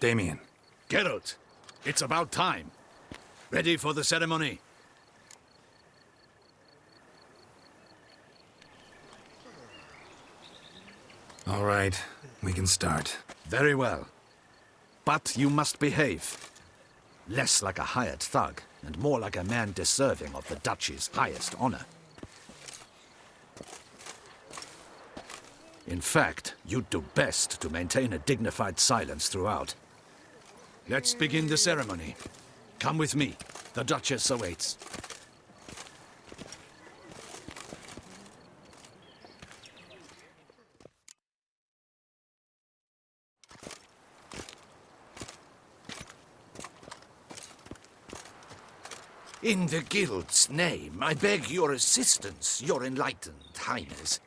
Damien. Geralt, it's about time. Ready for the ceremony? All right, we can start. Very well. But you must behave. Less like a hired thug, and more like a man deserving of the Duchy's highest honor. In fact, you'd do best to maintain a dignified silence throughout. Let's begin the ceremony. Come with me. The Duchess awaits. In the Guild's name, I beg your assistance, your enlightened highness.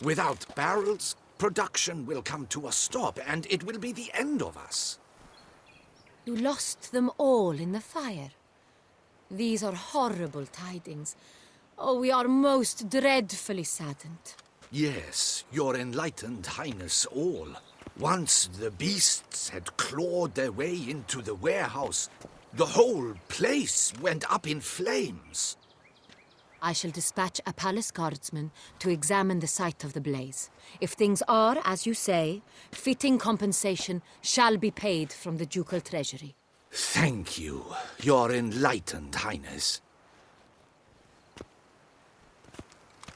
Without barrels, production will come to a stop, and it will be the end of us. You lost them all in the fire. These are horrible tidings. Oh, we are most dreadfully saddened. Yes, your enlightened highness all. Once the beasts had clawed their way into the warehouse, the whole place went up in flames. I shall dispatch a palace guardsman to examine the site of the blaze. If things are, as you say, fitting compensation shall be paid from the ducal treasury. Thank you, your enlightened highness.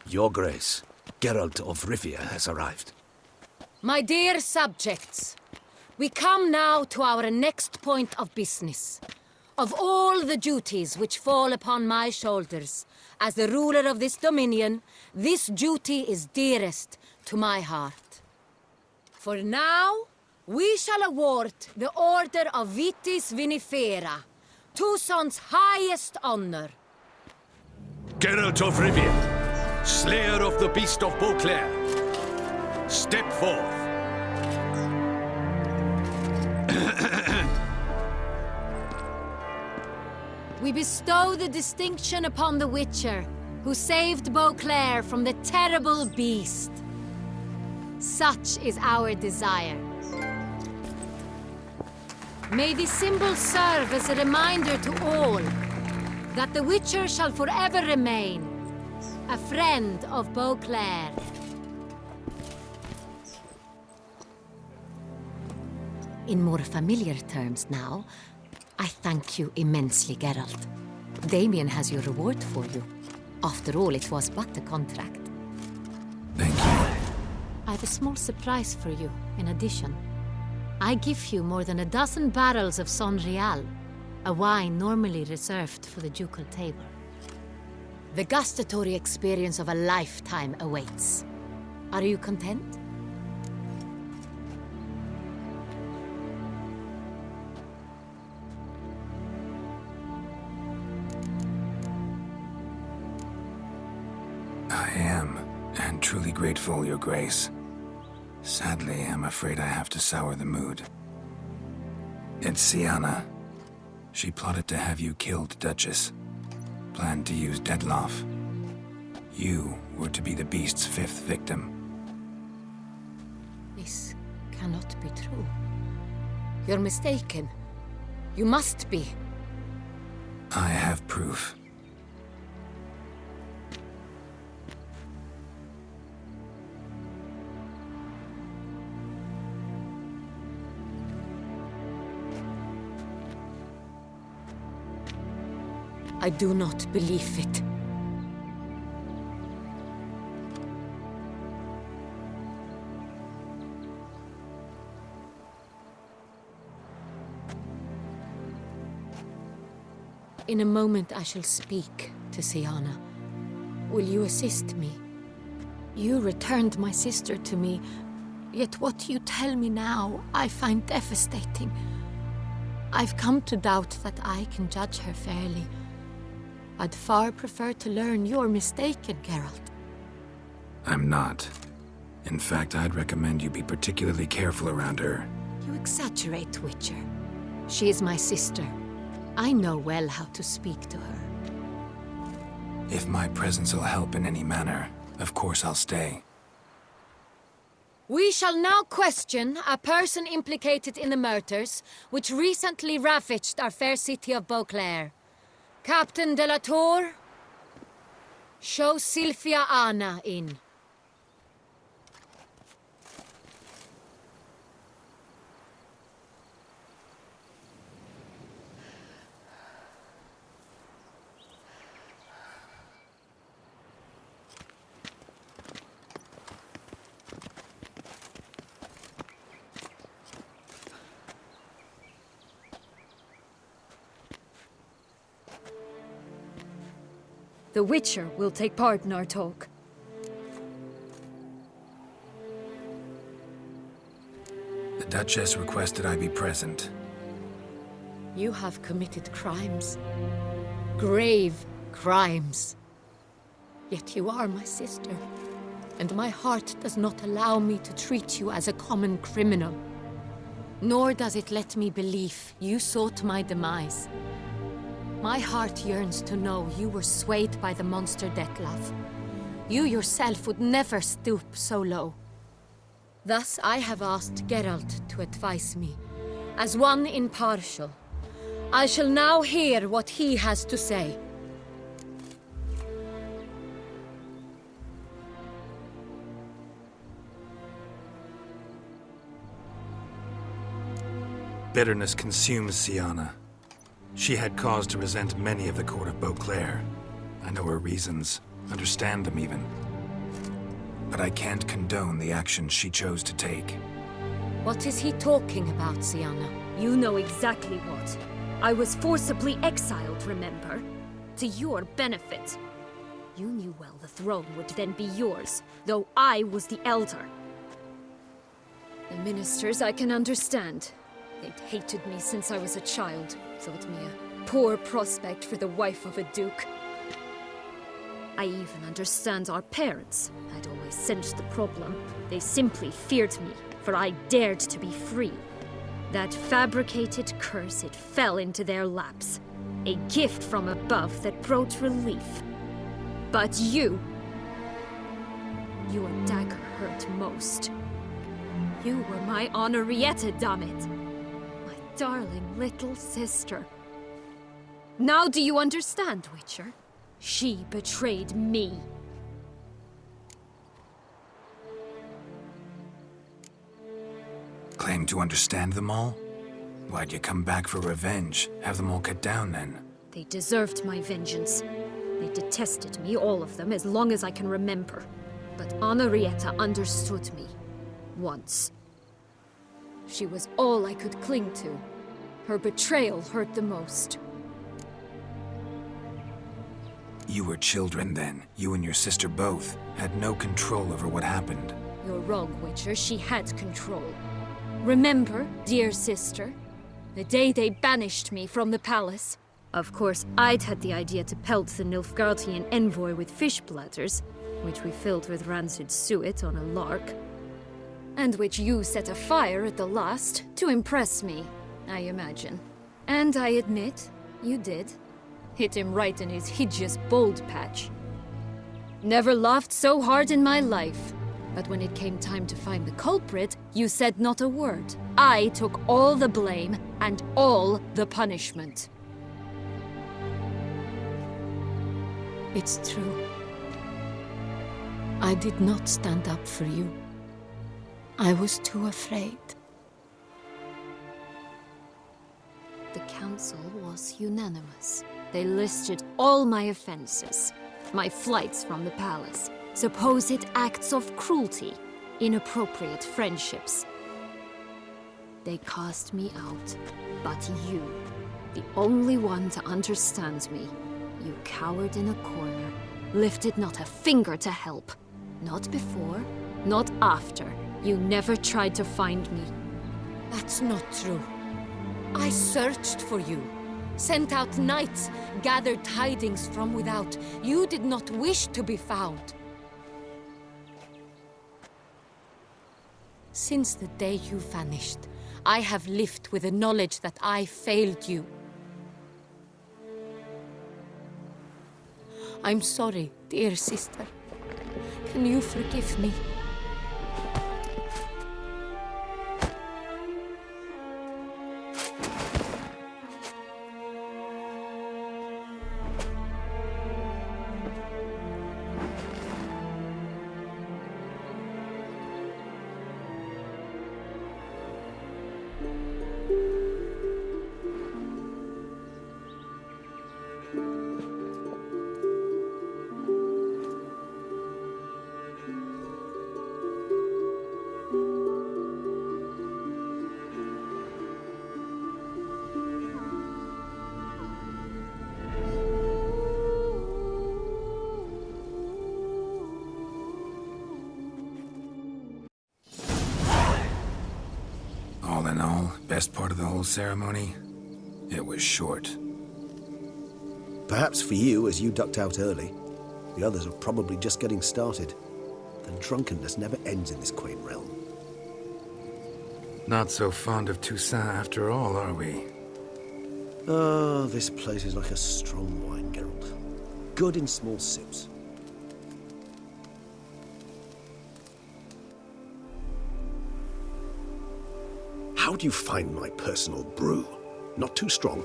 Your Grace, Geralt of Rivia has arrived. My dear subjects, we come now to our next point of business. Of all the duties which fall upon my shoulders, as the ruler of this dominion, this duty is dearest to my heart. For now, we shall award the Order of Vitis Vinifera, Tucson's highest honor. Geralt of Rivia, slayer of the beast of Beauclair, step forth. We bestow the distinction upon the Witcher, who saved Beauclair from the terrible beast. Such is our desire. May this symbol serve as a reminder to all that the Witcher shall forever remain a friend of Beauclair. In more familiar terms now, I thank you immensely, Geralt. Damien has your reward for you. After all, it was but a contract. Thank you. I have a small surprise for you, in addition. I give you more than a dozen barrels of Sonreal, a wine normally reserved for the ducal table. The gustatory experience of a lifetime awaits. Are you content? I am, and truly grateful, Your Grace. Sadly, I'm afraid I have to sour the mood. It's Syanna. She plotted to have you killed, Duchess. Planned to use Detloff. You were to be the beast's fifth victim. This cannot be true. You're mistaken. You must be. I have proof. I do not believe it. In a moment I shall speak to Syanna. Will you assist me? You returned my sister to me, yet what you tell me now I find devastating. I've come to doubt that I can judge her fairly. I'd far prefer to learn you're mistaken, Geralt. I'm not. In fact, I'd recommend you be particularly careful around her. You exaggerate, Witcher. She is my sister. I know well how to speak to her. If my presence will help in any manner, of course I'll stay. We shall now question a person implicated in the murders which recently ravaged our fair city of Beauclair. Captain de la Tour, show Sylvia Anna in. The Witcher will take part in our talk. The Duchess requested I be present. You have committed crimes. Grave crimes. Yet you are my sister, and my heart does not allow me to treat you as a common criminal. Nor does it let me believe you sought my demise. My heart yearns to know you were swayed by the monster Dettlaff. You yourself would never stoop so low. Thus I have asked Geralt to advise me, as one impartial. I shall now hear what he has to say. Bitterness consumes Siana. She had cause to resent many of the court of Beauclair. I know her reasons, understand them even. But I can't condone the actions she chose to take. What is he talking about, Siana? You know exactly what. I was forcibly exiled, remember? To your benefit. You knew well the throne would then be yours, though I was the elder. The ministers I can understand. They'd hated me since I was a child, thought me a poor prospect for the wife of a duke. I even understand our parents. I'd always sensed the problem. They simply feared me, for I dared to be free. That fabricated curse, it fell into their laps. A gift from above that brought relief. But you... your dagger hurt most. You were my Henrietta, damn it. My darling little sister. Now do you understand, Witcher? She betrayed me. Claim to understand them all? Why'd you come back for revenge? Have them all cut down then? They deserved my vengeance. They detested me, all of them, as long as I can remember. But Henrietta understood me. Once. She was all I could cling to. Her betrayal hurt the most. You were children then. You and your sister both had no control over what happened. You're wrong, Witcher. She had control. Remember, dear sister, the day they banished me from the palace? Of course, I'd had the idea to pelt the Nilfgaardian envoy with fish bladders, which we filled with rancid suet on a lark. And which you set afire at the last, to impress me, I imagine. And I admit, you did. Hit him right in his hideous bald patch. Never laughed so hard in my life. But when it came time to find the culprit, you said not a word. I took all the blame and all the punishment. It's true. I did not stand up for you. I was too afraid. The council was unanimous. They listed all my offenses. My flights from the palace, supposed acts of cruelty, inappropriate friendships. They cast me out, but you, the only one to understand me, you cowered in a corner, lifted not a finger to help. Not before, not after. You never tried to find me. That's not true. I searched for you. Sent out knights, gathered tidings from without. You did not wish to be found. Since the day you vanished, I have lived with the knowledge that I failed you. I'm sorry, dear sister. Can you forgive me? All in all, best part of the whole ceremony? It was short. Perhaps for you, as you ducked out early. The others are probably just getting started. The drunkenness never ends in this quaint realm. Not so fond of Toussaint after all, are we? Ah, this place is like a strong wine, Geralt. Good in small sips. How do you find my personal brew? Not too strong?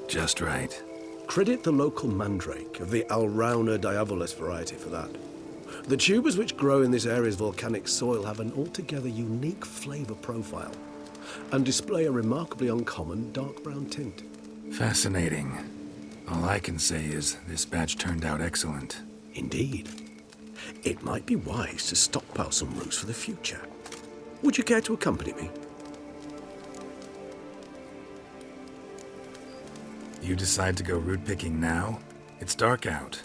Just right. Credit the local mandrake of the Alrauna diavolis variety for that. The tubers which grow in this area's volcanic soil have an altogether unique flavor profile and display a remarkably uncommon dark brown tint. Fascinating. All I can say is this batch turned out excellent. Indeed. It might be wise to stockpile some roots for the future. Would you care to accompany me? You decide to go root picking now? It's dark out.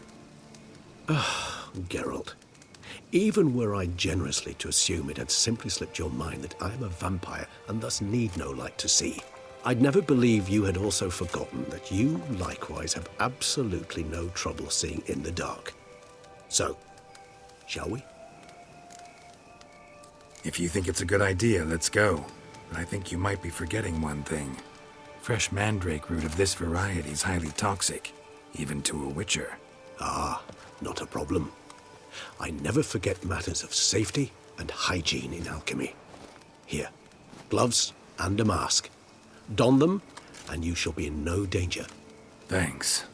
Geralt, even were I generously to assume it had simply slipped your mind that I am a vampire and thus need no light to see, I'd never believe you had also forgotten that you likewise have absolutely no trouble seeing in the dark. So, shall we? If you think it's a good idea, let's go. But I think you might be forgetting one thing. Fresh mandrake root of this variety is highly toxic, even to a witcher. Ah, not a problem. I never forget matters of safety and hygiene in alchemy. Here, gloves and a mask. Don them, and you shall be in no danger. Thanks.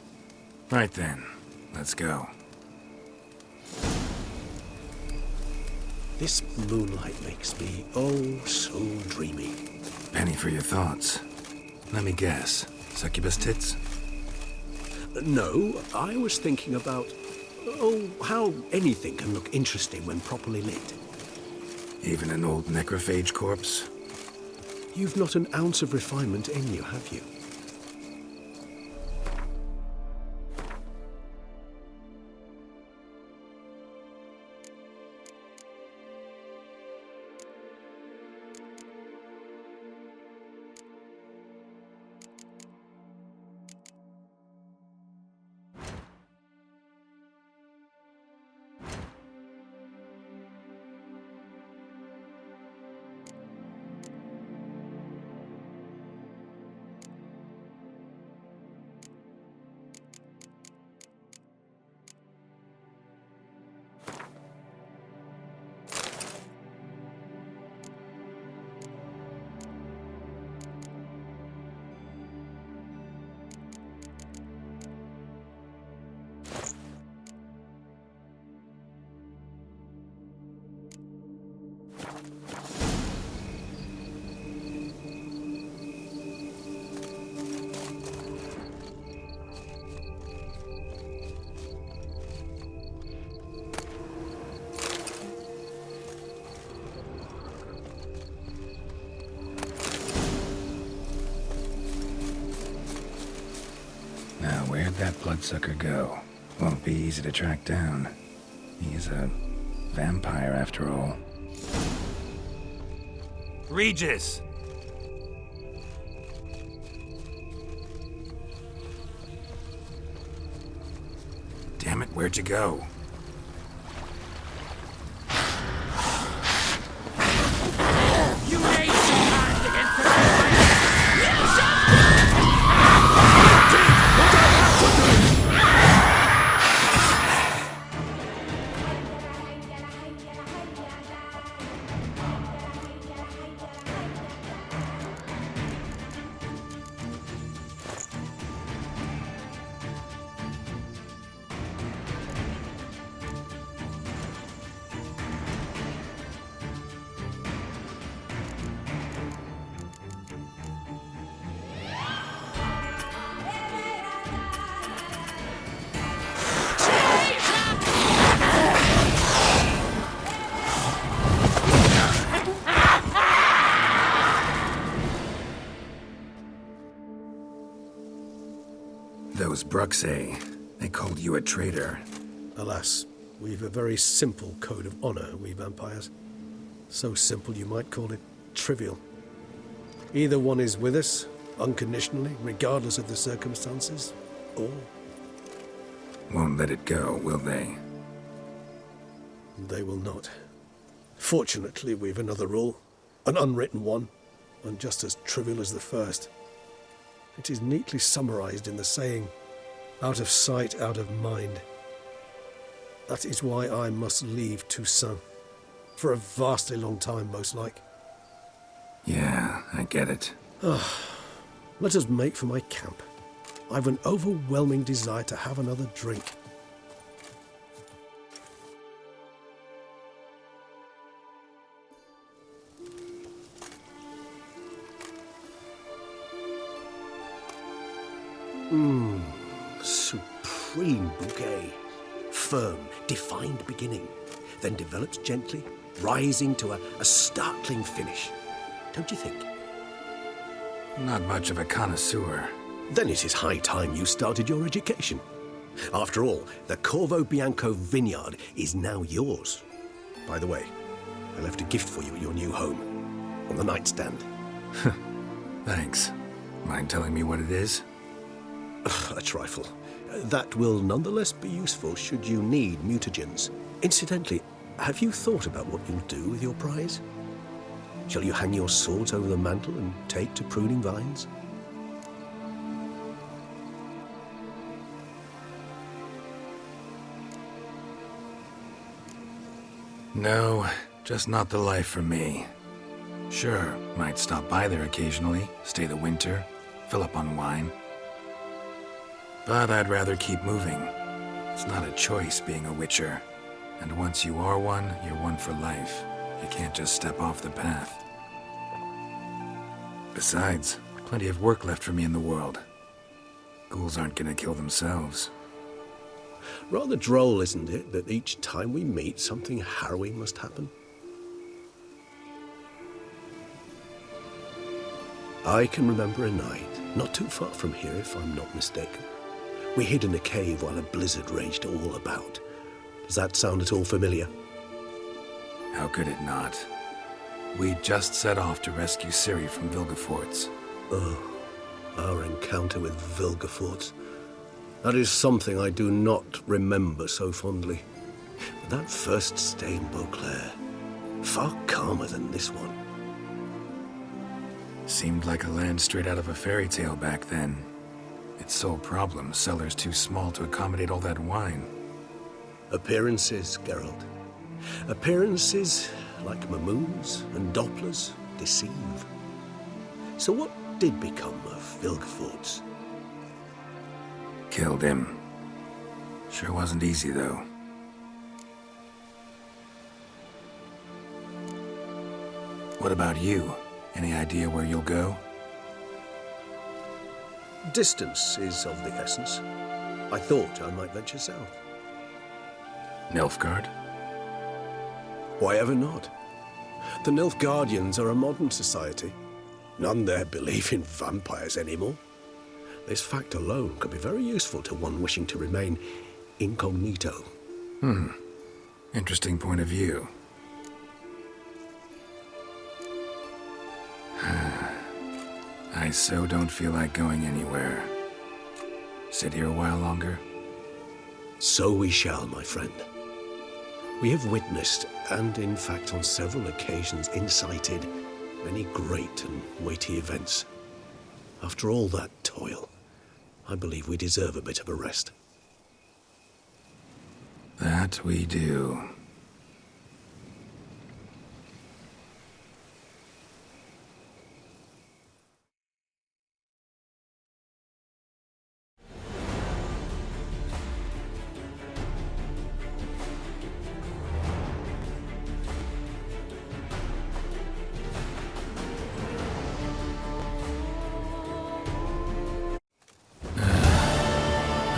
Right then, let's go. This moonlight makes me, oh, so dreamy. Penny for your thoughts. Let me guess. Succubus tits? No, I was thinking about, oh, how anything can look interesting when properly lit. Even an old necrophage corpse? You've not an ounce of refinement in you, have you? Now, where'd that bloodsucker go? Won't be easy to track down. He's a vampire after all. Regis! Damn it, where'd you go? You made some hand against the Bruxay. They called you a traitor. Alas, we've a very simple code of honor, we vampires. So simple you might call it trivial. Either one is with us, unconditionally, regardless of the circumstances, or... Won't let it go, will they? They will not. Fortunately, we've another rule, an unwritten one, and just as trivial as the first. It is neatly summarized in the saying, out of sight, out of mind. That is why I must leave Toussaint. For a vastly long time, most like. Yeah, I get it. Let us make for my camp. I've an overwhelming desire to have another drink. Supreme bouquet. Firm, defined beginning, then develops gently, rising to a startling finish. Don't you think? Not much of a connoisseur. Then it is high time you started your education. After all, the Corvo Bianco vineyard is now yours. By the way, I left a gift for you at your new home, on the nightstand. Thanks. Mind telling me what it is? A trifle. That will nonetheless be useful should you need mutagens. Incidentally, have you thought about what you'll do with your prize? Shall you hang your swords over the mantle and take to pruning vines? No, just not the life for me. Sure, might stop by there occasionally, stay the winter, fill up on wine. But I'd rather keep moving. It's not a choice being a witcher. And once you are one, you're one for life. You can't just step off the path. Besides, plenty of work left for me in the world. Ghouls aren't gonna kill themselves. Rather droll, isn't it, that each time we meet, something harrowing must happen? I can remember a night, not too far from here if I'm not mistaken. We hid in a cave while a blizzard raged all about. Does that sound at all familiar? How could it not? We just set off to rescue Ciri from Vilgefortz. Oh, our encounter with Vilgefortz. That is something I do not remember so fondly. But that first stay in Beauclair, far calmer than this one. Seemed like a land straight out of a fairy tale back then. Its sole problem, cellars too small to accommodate all that wine. Appearances, Geralt. Appearances, like Mamoons and Dopplers, deceive. So what did become of Vilgefortz? Killed him. Sure wasn't easy, though. What about you? Any idea where you'll go? Distance is of the essence. I thought I might venture south. Nilfgaard? Why ever not? The Nilfgaardians are a modern society. None there believe in vampires anymore. This fact alone could be very useful to one wishing to remain incognito. Interesting point of view. I so don't feel like going anywhere. Sit here a while longer? So we shall, my friend. We have witnessed, and in fact on several occasions incited, many great and weighty events. After all that toil, I believe we deserve a bit of a rest. That we do.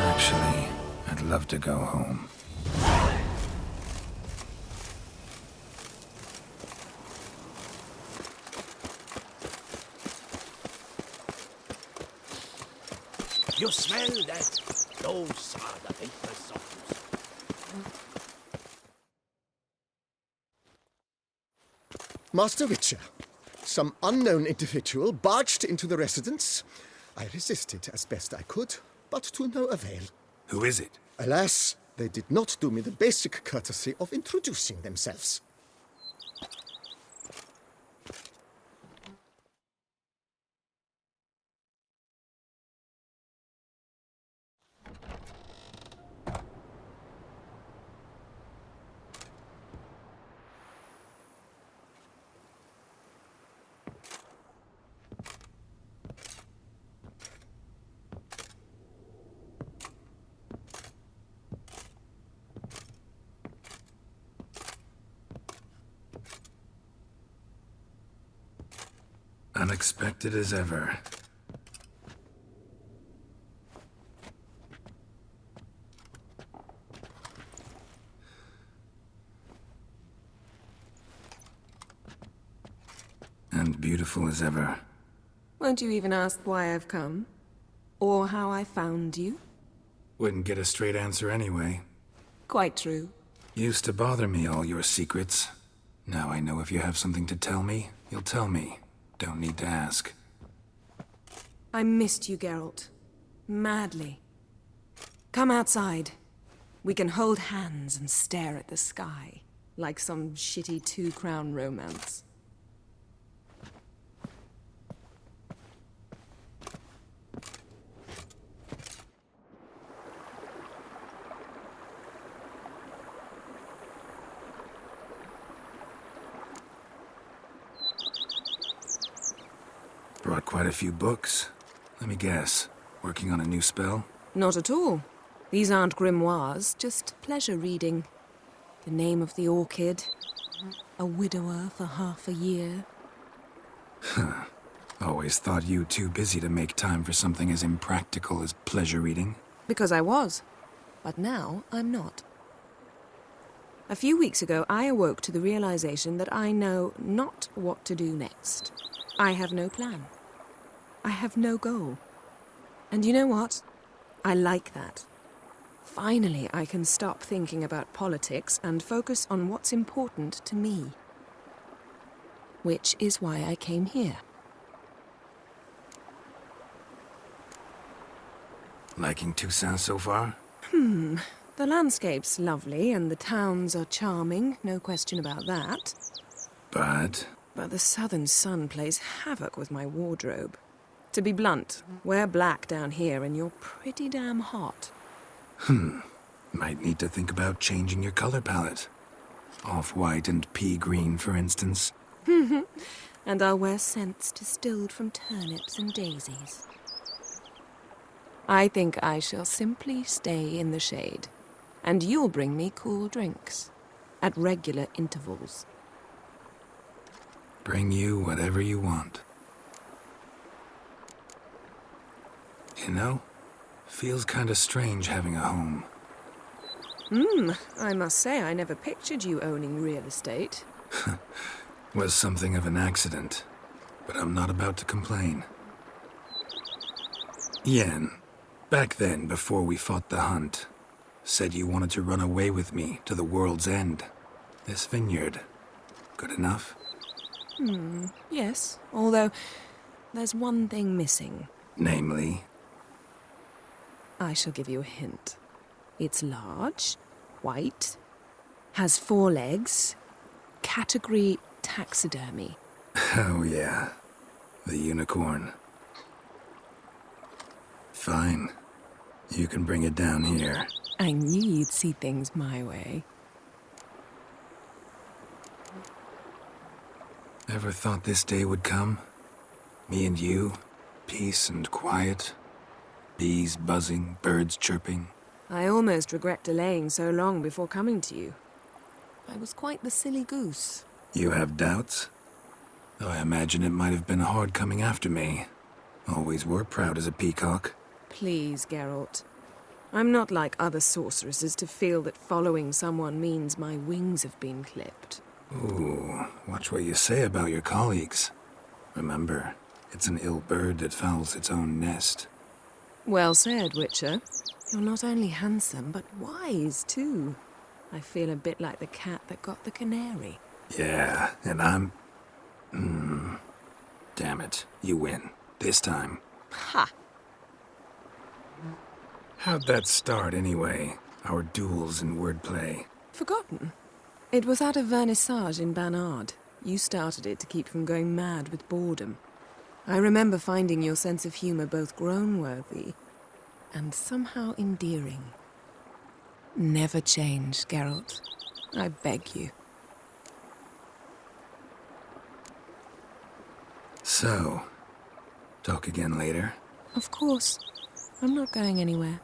Actually, I'd love to go home. You smell that? Those are the paper songs. Master Witcher, some unknown individual barged into the residence. I resisted as best I could, but to no avail. Who is it? Alas, they did not do me the basic courtesy of introducing themselves. Unexpected as ever. And beautiful as ever. Won't you even ask why I've come? Or how I found you? Wouldn't get a straight answer anyway. Quite true. Used to bother me, all your secrets. Now I know if you have something to tell me, you'll tell me. Don't need to ask. I missed you, Geralt. Madly. Come outside. We can hold hands and stare at the sky, like some shitty two-crown romance. Brought quite a few books. Let me guess. Working on a new spell? Not at all. These aren't grimoires, just pleasure reading. The Name of the Orchid. A widower for half a year. Always thought you too busy to make time for something as impractical as pleasure reading. Because I was. But now I'm not. A few weeks ago, I awoke to the realization that I know not what to do next. I have no plan. I have no goal. And you know what? I like that. Finally, I can stop thinking about politics and focus on what's important to me. Which is why I came here. Liking Toussaint so far? The landscape's lovely and the towns are charming, no question about that. But But the southern sun plays havoc with my wardrobe. To be blunt, wear black down here and you're pretty damn hot. might need to think about changing your color palette. Off-white and pea green, for instance. And I'll wear scents distilled from turnips and daisies. I think I shall simply stay in the shade. And you'll bring me cool drinks. At regular intervals. Bring you whatever you want. You know, feels kinda strange having a home. I must say I never pictured you owning real estate. Was something of an accident, but I'm not about to complain. Yen, back then, before we fought the hunt, said you wanted to run away with me to the world's end. This vineyard, good enough? Yes, although there's one thing missing. Namely, I shall give you a hint. It's large, white, has 4 legs, category taxidermy. oh yeah, the unicorn. Fine, you can bring it down here. I knew you'd see things my way. Ever thought this day would come? Me and you, peace and quiet. Bees buzzing, birds chirping. I almost regret delaying so long before coming to you. I was quite the silly goose. You have doubts? Though I imagine it might have been hard coming after me. Always were proud as a peacock. Please, Geralt. I'm not like other sorceresses to feel that following someone means my wings have been clipped. Ooh, watch what you say about your colleagues. Remember, it's an ill bird that fouls its own nest. Well said, Witcher. You're not only handsome, but wise, too. I feel a bit like the cat that got the canary. Yeah, and I'm... Damn it. You win. This time. Ha! How'd that start, anyway? Our duels and wordplay. Forgotten? It was at a vernissage in Barnard. You started it to keep from going mad with boredom. I remember finding your sense of humor both groan-worthy and somehow endearing. Never change, Geralt. I beg you. So, talk again later? Of course. I'm not going anywhere.